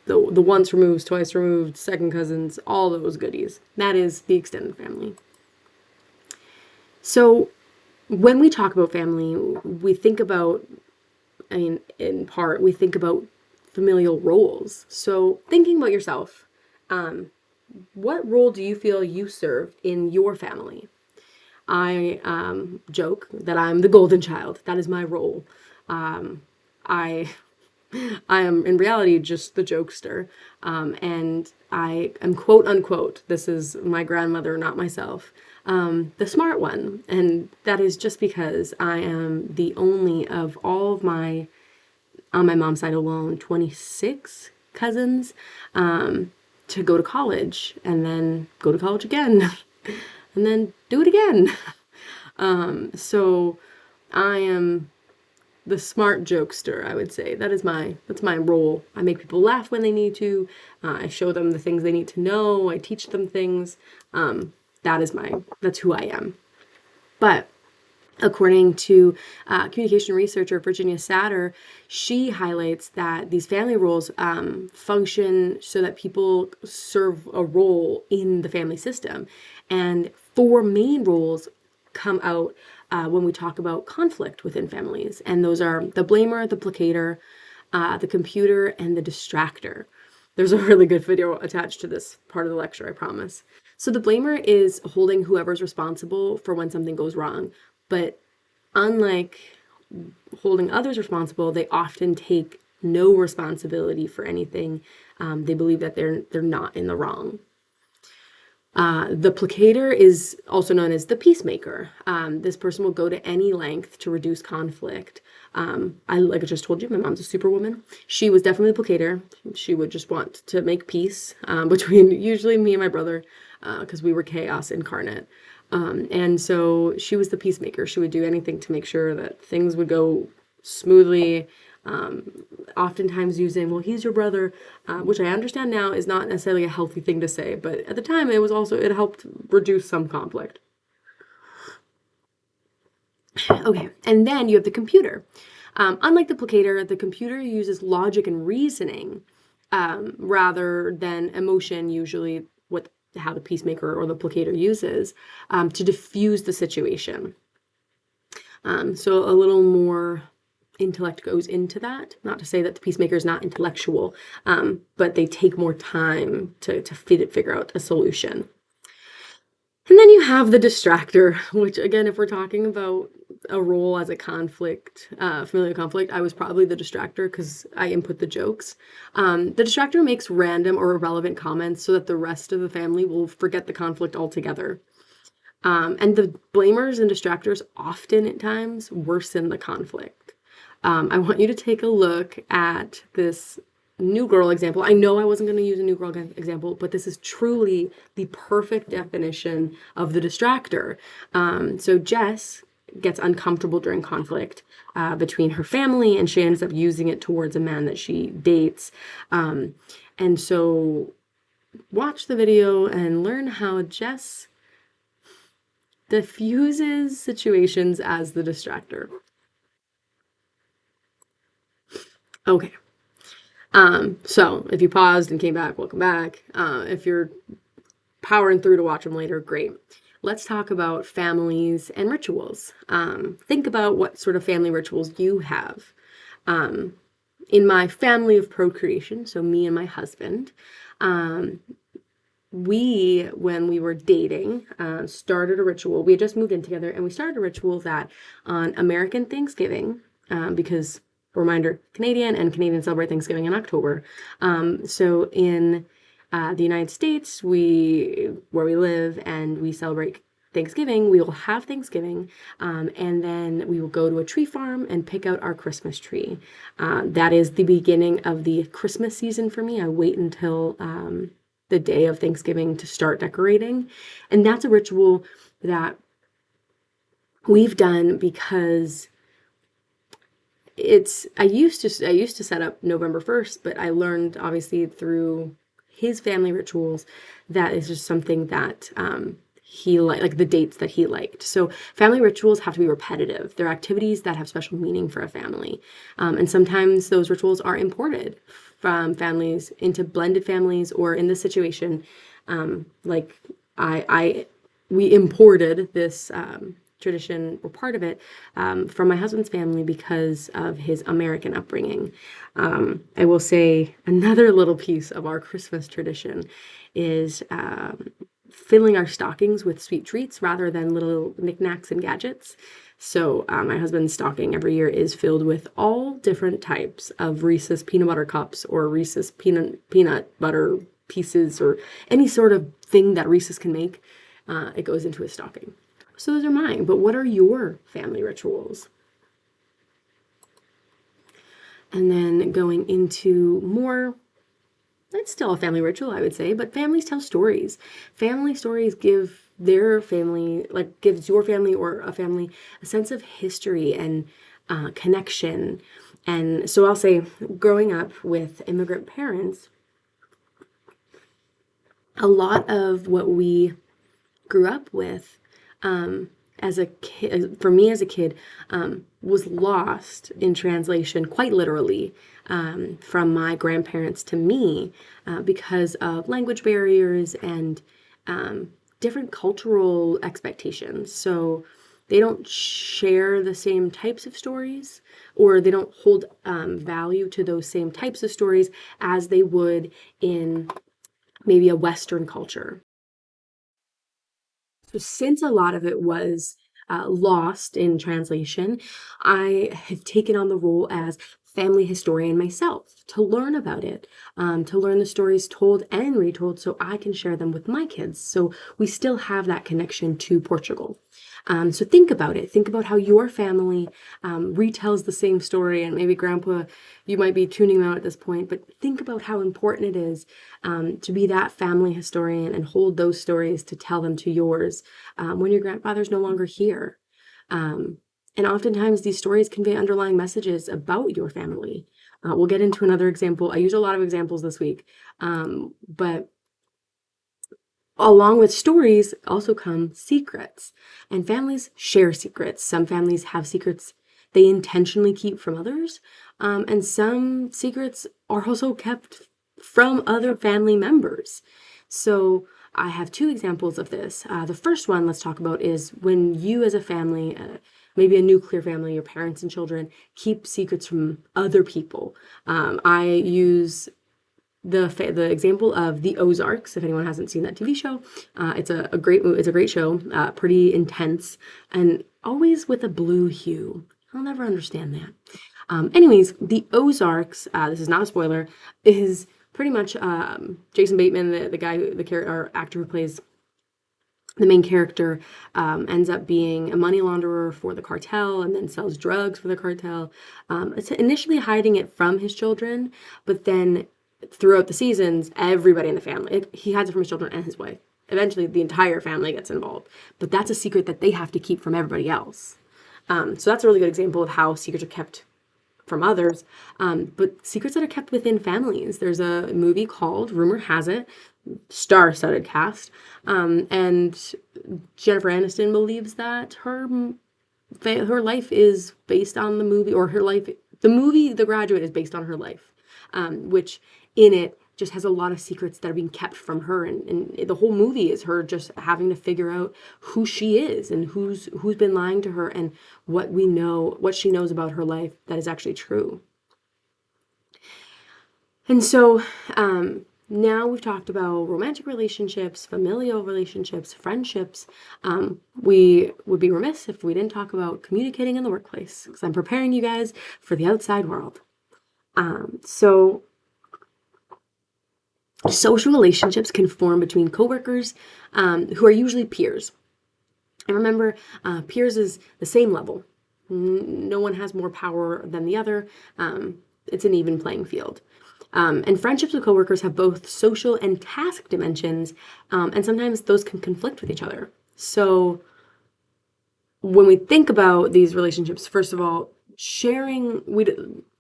the once removed, twice removed, second cousins, all those goodies. That is the extended family. So when we talk about family, we think about, in part, we think about familial roles. So thinking about yourself, what role do you feel you serve in your family? I joke that I'm the golden child. That is my role. I am in reality just the jokester. And I am quote unquote, this is my grandmother, not myself, the smart one. And that is just because I am the only of all of my, on my mom's side alone, 26 cousins to go to college and then go to college again and then do it again. So I am the smart jokester, I would say. That's my role. I make people laugh when they need to. I show them the things they need to know. I teach them things. That's who I am. But according to communication researcher Virginia Satter, she highlights that these family roles function so that people serve a role in the family system. And four main roles come out when we talk about conflict within families. And those are the blamer, the placator, the computer, and the distractor. There's a really good video attached to this part of the lecture, I promise. So the blamer is holding whoever's responsible for when something goes wrong. But unlike holding others responsible, they often take no responsibility for anything. They believe that they're not in the wrong. The placator is also known as the peacemaker. This person will go to any length to reduce conflict. Like I just told you, my mom's a superwoman. She was definitely the placator. She would just want to make peace between usually me and my brother because we were chaos incarnate. And so she was the peacemaker. She would do anything to make sure that things would go smoothly. Oftentimes using, well, he's your brother, which I understand now is not necessarily a healthy thing to say, but at the time it helped reduce some conflict. Okay, and then you have the computer. Unlike the placator, the computer uses logic and reasoning rather than emotion, usually what how the peacemaker or the placator uses to diffuse the situation. So a little more intellect goes into that. Not to say that the peacemaker is not intellectual, but they take more time to figure out a solution. And then you have the distractor, which again, if we're talking about a role as a conflict, familiar conflict, I was probably the distractor because I input the jokes. The distractor makes random or irrelevant comments so that the rest of the family will forget the conflict altogether. And the blamers and distractors often at times worsen the conflict. I want you to take a look at this new girl example. I know I wasn't going to use a new girl example, but this is truly the perfect definition of the distractor. So Jess gets uncomfortable during conflict between her family, and she ends up using it towards a man that she dates. And so watch the video and learn how Jess diffuses situations as the distractor. Okay. So if you paused and came back, welcome back. If you're powering through to watch them later, great. Let's talk about families and rituals. Think about what sort of family rituals you have. In my family of procreation, so me and my husband, when we were dating, started a ritual. We had just moved in together, and we started a ritual that on American Thanksgiving, because reminder, Canadian and Canadians celebrate Thanksgiving in October. So in the United States, where we live and we celebrate Thanksgiving, we will have Thanksgiving, and then we will go to a tree farm and pick out our Christmas tree. That is the beginning of the Christmas season for me. I wait until the day of Thanksgiving to start decorating. And that's a ritual that we've done because I used to set up November 1st, but I learned obviously through his family rituals that is just something that he like the dates that he liked. So family rituals have to be repetitive. They're activities that have special meaning for a family. And sometimes those rituals are imported from families into blended families, or in this situation, like we imported this tradition, or part of it, from my husband's family because of his American upbringing. I will say another little piece of our Christmas tradition is filling our stockings with sweet treats rather than little knickknacks and gadgets. So my husband's stocking every year is filled with all different types of Reese's peanut butter cups or Reese's peanut butter pieces, or any sort of thing that Reese's can make. It goes into his stocking. So those are mine, but what are your family rituals? And then going into more, that's still a family ritual, I would say, but families tell stories. Family stories give their family, like gives your family or a family a sense of history and connection. And so I'll say, growing up with immigrant parents, a lot of what we grew up with as a kid, for me as a kid, was lost in translation, quite literally, from my grandparents to me because of language barriers and different cultural expectations. So they don't share the same types of stories, or they don't hold value to those same types of stories as they would in maybe a Western culture. So since a lot of it was lost in translation, I have taken on the role as family historian myself to learn about it, to learn the stories told and retold so I can share them with my kids. So we still have that connection to Portugal. So think about it. Think about how your family retells the same story, and maybe grandpa, you might be tuning them out at this point, but think about how important it is to be that family historian and hold those stories to tell them to yours when your grandfather's no longer here. And oftentimes these stories convey underlying messages about your family. We'll get into another example. I use a lot of examples this week, but Along with stories also come secrets, and families share secrets. Some families have secrets they intentionally keep from others, and some secrets are also kept from other family members. So I have two examples of this. The first one let's talk about is when you as a family, maybe a nuclear family, your parents and children, keep secrets from other people. I use the example of the Ozarks. If anyone hasn't seen that TV show, it's a great show, pretty intense, and always with a blue hue. I'll never understand that. Anyways, the Ozarks. This is not a spoiler. Is pretty much Jason Bateman, the guy, the character or actor who plays the main character, ends up being a money launderer for the cartel and then sells drugs for the cartel. It's initially hiding it from his children, but then throughout the seasons, everybody in the family, he hides it from his children and his wife. Eventually, the entire family gets involved, but that's a secret that they have to keep from everybody else. So that's a really good example of how secrets are kept from others, but secrets that are kept within families. There's a movie called Rumor Has It, star-studded cast, and Jennifer Aniston believes that her life is based on the movie, or the movie The Graduate is based on her life, which in it just has a lot of secrets that are being kept from her, and the whole movie is her just having to figure out who she is and who's been lying to her and what she knows about her life that is actually true. And so now we've talked about romantic relationships, familial relationships, friendships. We would be remiss if we didn't talk about communicating in the workplace, because I'm preparing you guys for the outside world. So social relationships can form between coworkers who are usually peers. And remember, peers is the same level. No one has more power than the other. It's an even playing field. And friendships with coworkers have both social and task dimensions, and sometimes those can conflict with each other. So when we think about these relationships, first of all,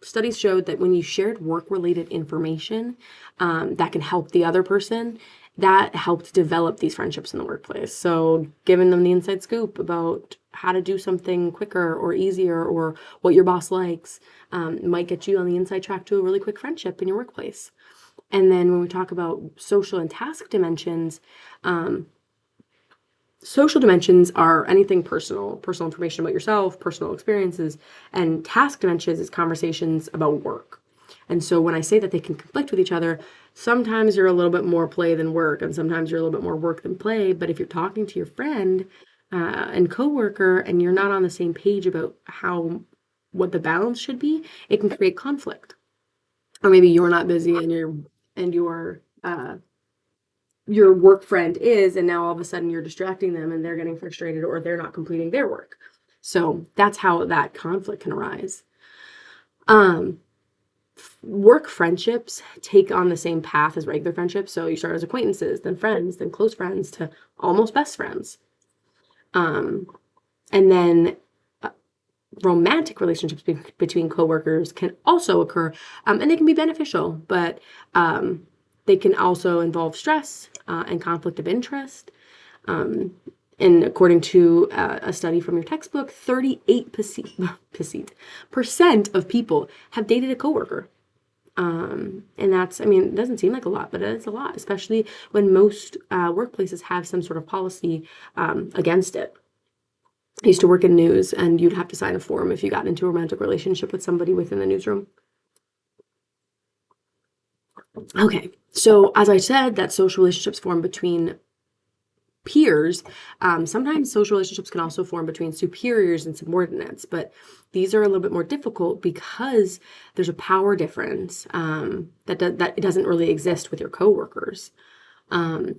studies showed that when you shared work-related information that can help the other person, that helped develop these friendships in the workplace. So giving them the inside scoop about how to do something quicker or easier or what your boss likes might get you on the inside track to a really quick friendship in your workplace. And then when we talk about social and task dimensions, social dimensions are anything personal information about yourself, personal experiences, and task dimensions is conversations about work. And so when I say that they can conflict with each other, sometimes you're a little bit more play than work, and sometimes you're a little bit more work than play. But if you're talking to your friend and coworker, and you're not on the same page about what the balance should be, it can create conflict. Or maybe you're not busy and your work friend is, and now all of a sudden you're distracting them and they're getting frustrated or they're not completing their work. So that's how that conflict can arise. Work friendships take on the same path as regular friendships. So you start as acquaintances, then friends, then close friends, to almost best friends. And then romantic relationships between coworkers can also occur, and they can be beneficial, but they can also involve stress and conflict of interest. And according to a study from your textbook, 38% of people have dated a coworker. And that's, it doesn't seem like a lot, but it is a lot, especially when most workplaces have some sort of policy against it. I used to work in news, and you'd have to sign a form if you got into a romantic relationship with somebody within the newsroom. Okay, so as I said, that social relationships form between peers. Sometimes social relationships can also form between superiors and subordinates, but these are a little bit more difficult because there's a power difference that it doesn't really exist with your coworkers. And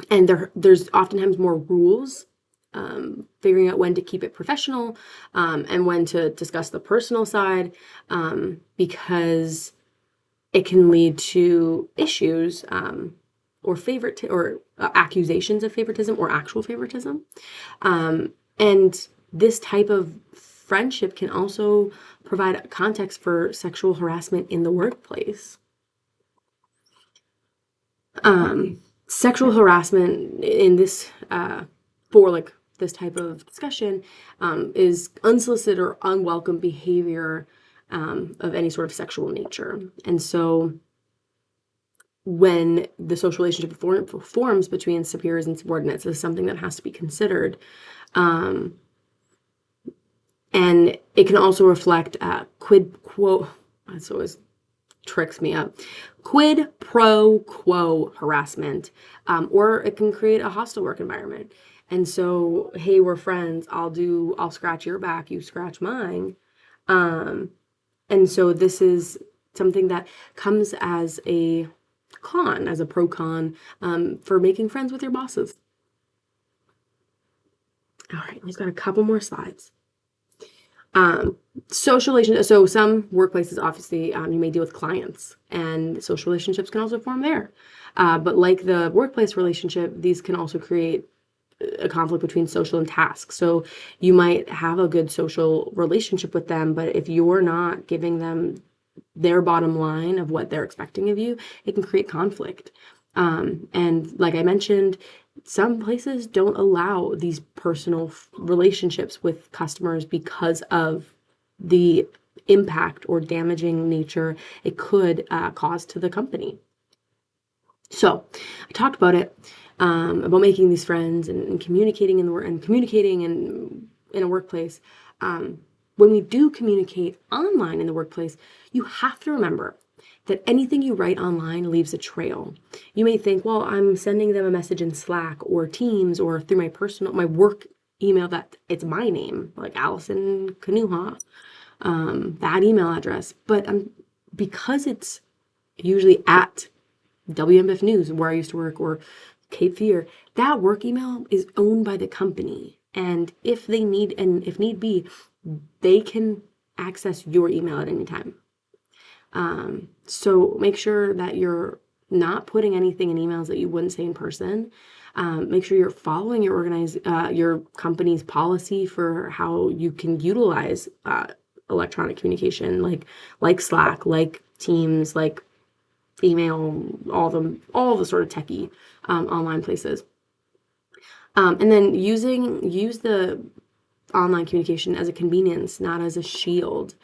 there's oftentimes more rules, figuring out when to keep it professional and when to discuss the personal side, because it can lead to issues or accusations of favoritism or actual favoritism. And this type of friendship can also provide context for sexual harassment in the workplace. Sexual harassment in this for like this type of discussion is unsolicited or unwelcome behavior of any sort of sexual nature. And so when the social relationship forms between superiors and subordinates, is something that has to be considered. Um, and it can also reflect quid quo. That's always tricks me up. Quid pro quo harassment, or it can create a hostile work environment. And so, hey, we're friends. I'll scratch your back, you scratch mine. Um, and so this is something that comes as a as a pro con, for making friends with your bosses. All right, we've got a couple more slides. Social relationships. So some workplaces, obviously, you may deal with clients, and social relationships can also form there. But like the workplace relationship, these can also create a conflict between social and task. So you might have a good social relationship with them, but if you're not giving them their bottom line of what they're expecting of you, it can create conflict. And like I mentioned, some places don't allow these personal relationships with customers because of the impact or damaging nature it could cause to the company. So I talked about it, about making these friends and communicating in a workplace. When we do communicate online in the workplace, you have to remember that anything you write online leaves a trail. You may think, well, I'm sending them a message in Slack or Teams or through my work email that it's my name, like Allison Kanuha, that email address. But because it's usually at WMF News, where I used to work, or Cape Fear, that work email is owned by the company. And if need be, they can access your email at any time. So make sure that you're not putting anything in emails that you wouldn't say in person. Make sure you're following your company's policy for how you can utilize electronic communication, like Slack, like Teams, like email, all the sort of techie online places. And then use the online communication as a convenience, not as a shield.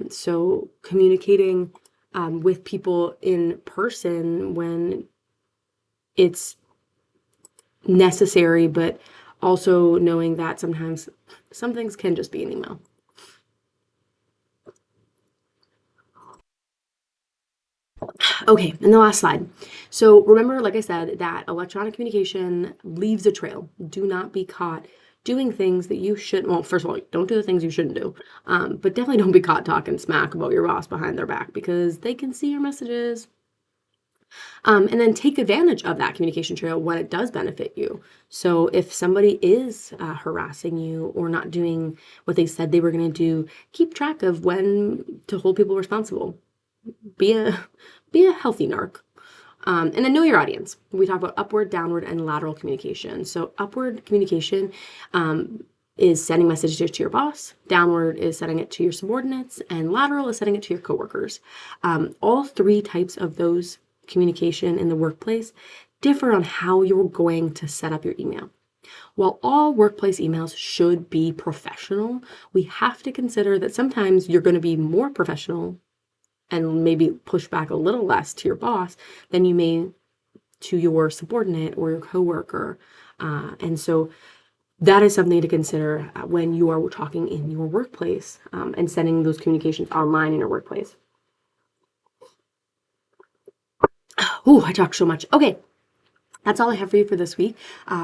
So communicating with people in person when it's necessary, but also knowing that sometimes some things can just be an email. Okay, and the last slide. So remember, like I said, that electronic communication leaves a trail. Do not be caught doing things that you shouldn't. Well, first of all, don't do the things you shouldn't do. But definitely don't be caught talking smack about your boss behind their back, because they can see your messages. And then take advantage of that communication trail when it does benefit you. So if somebody is harassing you or not doing what they said they were going to do, keep track of when to hold people responsible. Be a healthy narc. And then know your audience. We talk about upward, downward, and lateral communication. So upward communication is sending messages to your boss. Downward is sending it to your subordinates, and lateral is sending it to your coworkers. All three types of those communication in the workplace differ on how you're going to set up your email. While all workplace emails should be professional, we have to consider that sometimes you're going to be more professional and maybe push back a little less to your boss than you may to your subordinate or your coworker. And so that is something to consider when you are talking in your workplace and sending those communications online in your workplace. Oh, I talked so much. Okay. That's all I have for you for this week.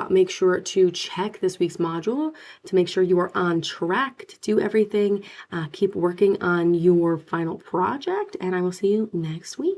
Make sure to check this week's module to make sure you are on track to do everything. Keep working on your final project, and I will see you next week.